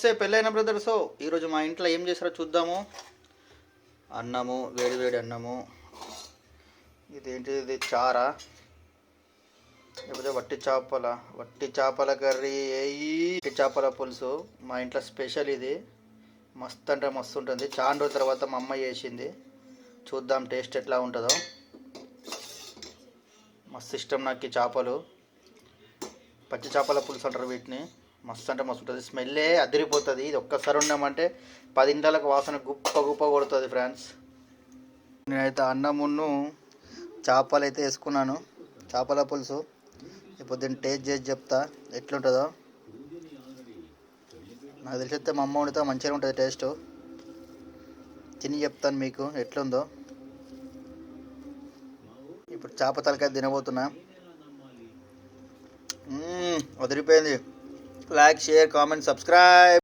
నమస్తే పెళ్ళైన బ్రదర్స్. ఈరోజు మా ఇంట్లో ఏం చేస్తారో చూద్దాము. అన్నము, వేడి వేడి అన్నము. ఇది చారా, లేకపోతే వట్టి చేపల కర్రీ, వట్టి చేపల పులుసు. మా ఇంట్లో స్పెషల్ ఇది. మస్తు అంటే మస్తు ఉంటుంది. చాలా రోజుల తర్వాత మా అమ్మ చేసింది. చూద్దాం టేస్ట్ ఎట్లా ఉంటుందో. మస్తు ఇష్టం నాకు ఈ చేపలు. పచ్చి చేపల పులుసు అంటారు వీటిని. మస్తు అంటే మస్తు ఉంటుంది. స్మెల్లే అదిరిపోతుంది. ఇది ఒక్కసారి ఉన్నామంటే 10 ఇంట్లకు వాసన గుప్ప కొడుతుంది ఫ్రెండ్స్. నేనైతే అన్నమును చేపలు అయితే వేసుకున్నాను. చేపల పులుసు ఇప్పుడు దీన్ని టేస్ట్ చేసి చెప్తా ఎట్లుంటుందో. నాకు తెలిసితే మా అమ్మ వండితే మంచిగా ఉంటుంది టేస్ట్. తిని చెప్తాను మీకు ఎట్లుందో. ఇప్పుడు చేప తలకాయ తినబోతున్నా. అదిరిపోయింది. Like, share, comment, subscribe.